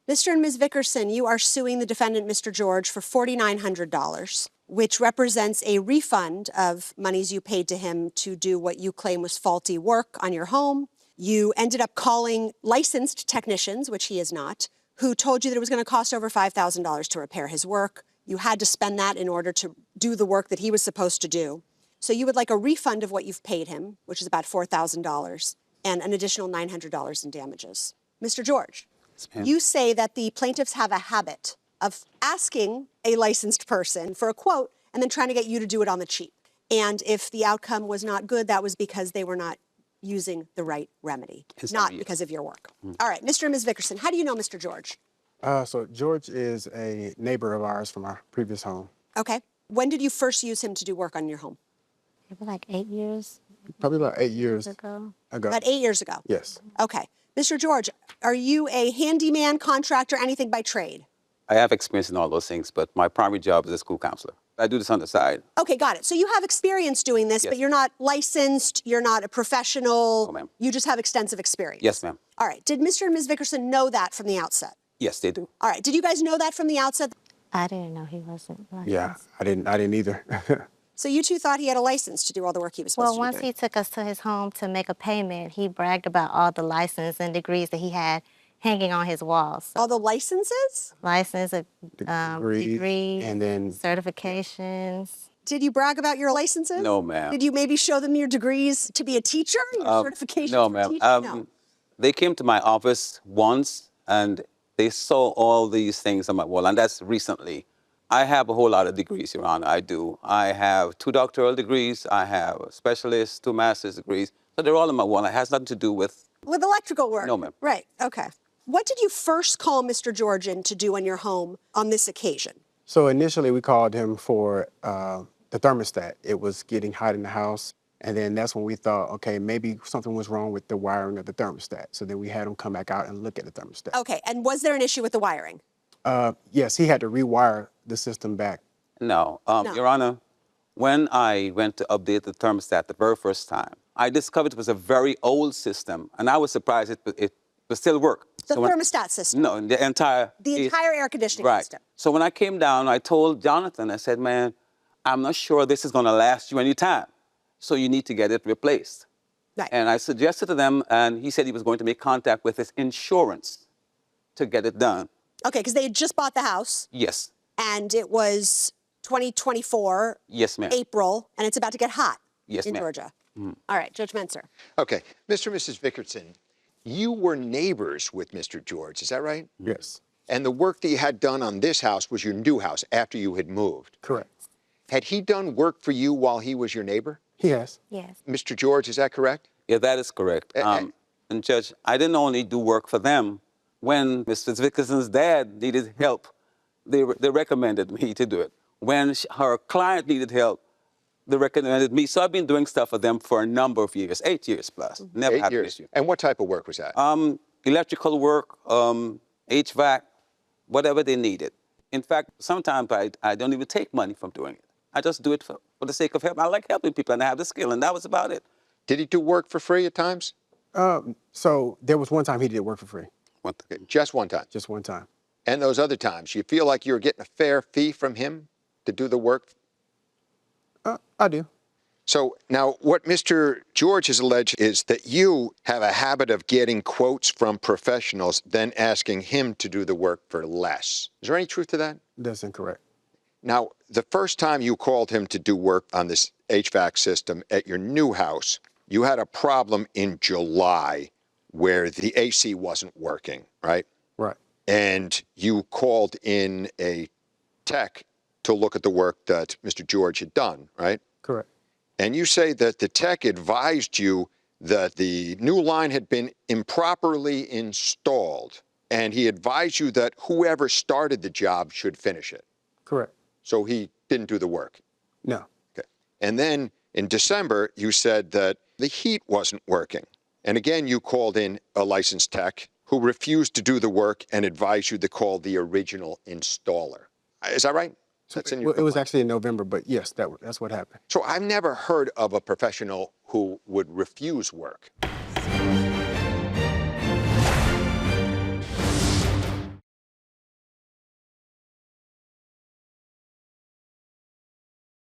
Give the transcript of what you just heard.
Mr. and Ms. Vickerson, you are suing the defendant, Mr. George, for $4,900, which represents a refund of monies you paid to him to do what you claim was faulty work on your home. You ended up calling licensed technicians, which he is not, who told you that it was going to cost over $5,000 to repair his work. You had to spend that in order to do the work that he was supposed to do. So you would like a refund of what you've paid him, which is about $4,000, and an additional $900 in damages. Mr. George, you say that the plaintiffs have a habit of asking a licensed person for a quote and then trying to get you to do it on the cheap. And if the outcome was not good, that was because they were not using the right remedy, not because of your work. All right, Mr. and Ms. Vickerson, how do you know Mr. George? So George is a neighbor of ours from our previous home. Okay. When did you first use him to do work on your home? It was like 8 years. Probably about 8 years ago. About 8 years ago? Yes. Okay. Mr. George, are you a handyman, contractor, anything by trade? I have experience in all those things, but my primary job is a school counselor. I do this on the side. Okay, got it. So you have experience doing this, Yes. but you're not licensed, you're not a professional. No, ma'am. You just have extensive experience. Yes, ma'am. All right. Did Mr. and Ms. Vickerson know that from the outset? Yes, they do. All right. Did you guys know that from the outset? I didn't know he wasn't licensed. Yeah, I didn't either. So you two thought he had a license to do all the work he was supposed Well, to once do? he took us to his home to make a payment, he bragged about all the license and degrees that he had hanging on his walls. All the licenses? License, degrees, and then certifications. Did you brag about your licenses? No, ma'am. Did you maybe show them your degrees to be a teacher, your certification No, for ma'am. teaching? No. They came to my office once, and they saw all these things on my wall, and that's recently. I have a whole lot of degrees, Your Honor, I do. I have 2 doctoral degrees, I have a specialist, 2 master's degrees, so they're all on my wall. It has nothing to do with... With electrical work? No, ma'am. Right, okay. What did you first call Mr. George in to do on your home on this occasion? So initially we called him for the thermostat. It was getting hot in the house. And then that's when we thought, okay, maybe something was wrong with the wiring of the thermostat. So then we had him come back out and look at the thermostat. Okay, and was there an issue with the wiring? Yes, he had to rewire the system back. No. No. Your Honor, when I went to update the thermostat the very first time, I discovered it was a very old system, and I was surprised it would still work. The So thermostat system? No, the entire... The entire air conditioning Right. system? So when I came down, I told Jonathan, I said, man, I'm not sure this is going to last you any time, so you need to get it replaced. Right. And I suggested to them, and he said he was going to make contact with his insurance to get it done. Okay, because they had just bought the house, Yes. and it was 2024, Yes, ma'am. April, and it's about to get hot Yes, in ma'am. Georgia. All right, Judge Menser. Okay, Mr. and Mrs. Vickerson, you were neighbors with Mr. George, is that right? Yes, And the work that you had done on this house was your new house after you had moved. correct. Had he done work for you while he was your neighbor? He has. Yes. Mr. George, is that correct? Yeah, that is correct. And Judge, I didn't only do work for them. When Mrs. Vickerson's dad needed help, they recommended me to do it. When her client needed help, they recommended me. So I've been doing stuff for them for a number of years, 8 years plus. Never 8 had an years. issue. And what type of work was that? Electrical work, HVAC, whatever they needed. In fact, sometimes I don't even take money from doing it. I just do it for the sake of help. I like helping people, and I have the skill, and that was about it. Did he do work for free at times? So there was one time he did work for free, Okay, just one time. just one time. And those other times, you feel like you were getting a fair fee from him to do the work? I do. So now what Mr. George has alleged is that you have a habit of getting quotes from professionals, then asking him to do the work for less. Is there any truth to that? That's incorrect. Now, the first time you called him to do work on this HVAC system at your new house, you had a problem in July where the AC wasn't working, right? Right. And you called in a tech to look at the work that Mr. George had done, right? Correct. And you say that the tech advised you that the new line had been improperly installed, and he advised you that whoever started the job should finish it. Correct. So he didn't do the work. No. Okay. And then in December, you said that the heat wasn't working. And again, you called in a licensed tech who refused to do the work and advised you to call the original installer. Is that right? That's in your Well, it was complaint. actually in November, but yes, that's what happened. So I've never heard of a professional who would refuse work.